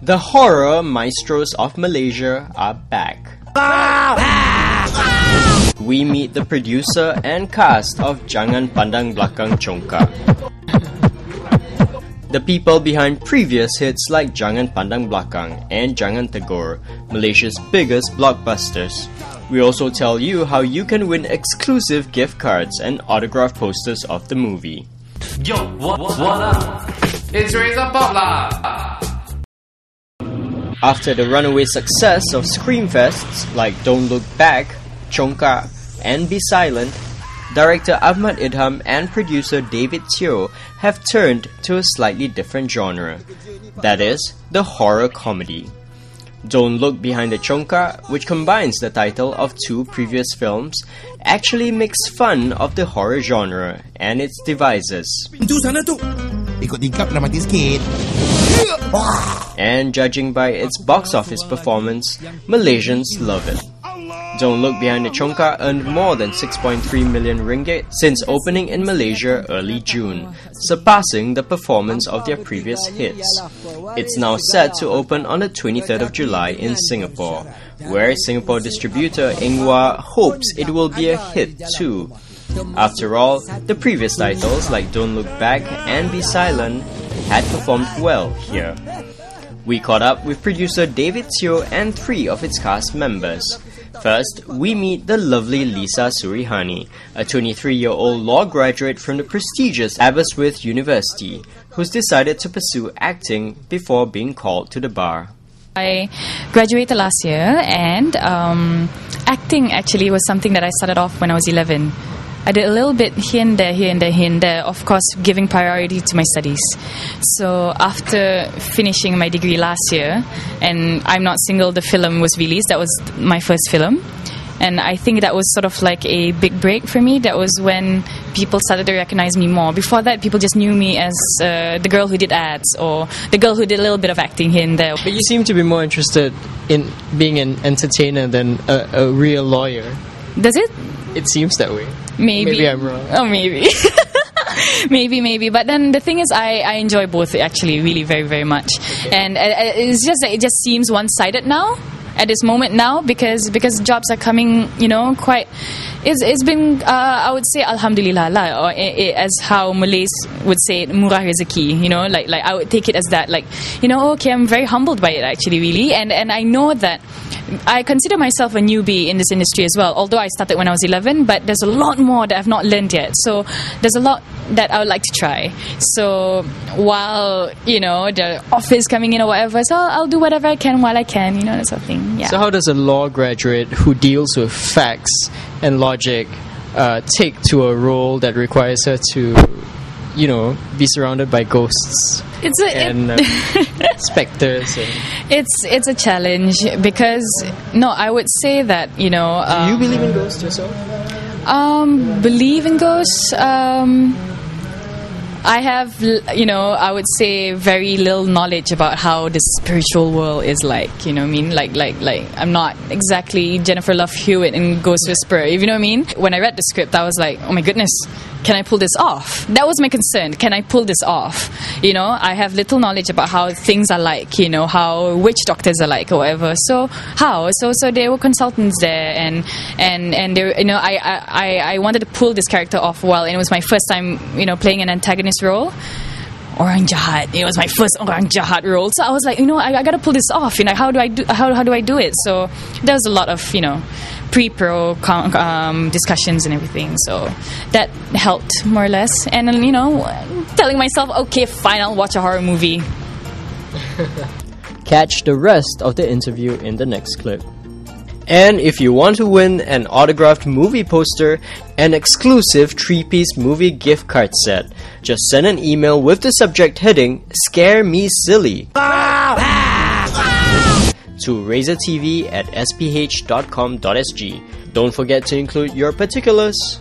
The horror maestros of Malaysia are back. We meet the producer and cast of Jangan Pandang Belakang Chongka. The people behind previous hits like Jangan Pandang Belakang and Jangan Tegur, Malaysia's biggest blockbusters. We also tell you how you can win exclusive gift cards and autographed posters of the movie. Yo, what up? It's Razor Pop lah! After the runaway success of screamfests like Don't Look Back, Chongka, and Be Silent, director Ahmad Idham and producer David Teo have turned to a slightly different genre. That is, the horror comedy. Don't Look Behind the Chongka, which combines the title of two previous films, actually makes fun of the horror genre and its devices. Itu sana tu. Ikut tingkap nak mati sikit. And judging by its box office performance, Malaysians love it. Don't Look Behind the Chongka earned more than 6.3 million ringgit since opening in Malaysia early June, surpassing the performance of their previous hits. It's now set to open on the 23rd of July in Singapore, where Singapore distributor Inghua hopes it will be a hit too. After all, the previous titles like Don't Look Back and Be Silent had performed well here. We caught up with producer David Teo and three of its cast members. First, we meet the lovely Lisa Surihani, a 23-year-old law graduate from the prestigious Aberystwyth University, who's decided to pursue acting before being called to the bar. I graduated last year, and acting actually was something that I started off when I was 11. I did a little bit here and there, of course giving priority to my studies. So after finishing my degree last year, and I'm Not Single, the film was released. That was my first film, and I think that was sort of like a big break for me. That was when people started to recognize me more. Before that, people just knew me as the girl who did ads, or the girl who did a little bit of acting here and there. But you seem to be more interested in being an entertainer than a real lawyer. Does it? It seems that way. Maybe I'm wrong. Oh, maybe. maybe. But then the thing is, I enjoy both actually, really, very, very much. Okay. And it's just that it just seems one-sided now, at this moment now, because jobs are coming, quite. It's been, I would say, alhamdulillah lah, or as how Malays would say, murah rezeki, like I would take it as that, like, okay, I'm very humbled by it actually, really, and I know that I consider myself a newbie in this industry as well, although I started when I was 11, but there's a lot more that I've not learned yet, so there's a lot that I would like to try. So while, the offer is coming in or whatever, so I'll do whatever I can while I can, that sort of thing, yeah. So how does a law graduate who deals with facts and logic take to a role that requires her to, be surrounded by ghosts and specters? It's a challenge because, I would say that, Do you believe in ghosts yourself? Believe in ghosts? I have, I would say very little knowledge about how the spiritual world is like, you know what I mean? Like, I'm not exactly Jennifer Love Hewitt in Ghost Whisperer, you know what I mean? When I read the script, I was like, oh my goodness, can I pull this off? That was my concern. Can I pull this off? I have little knowledge about how things are like, how witch doctors are like or whatever. So how? So there were consultants there, and they, I wanted to pull this character off well, and it was my first time, playing an antagonist role. Orang jahat. It was my first orang jahat role. So I was like, I gotta pull this off. How do I do it? So there was a lot of, pre-pro discussions and everything. So that helped more or less. And then, telling myself, okay, fine, I'll watch a horror movie. Catch the rest of the interview in the next clip. And if you want to win an autographed movie poster, an exclusive 3-piece movie gift card set, just send an email with the subject heading Scare Me Silly to razortv@sph.com.sg. Don't forget to include your particulars.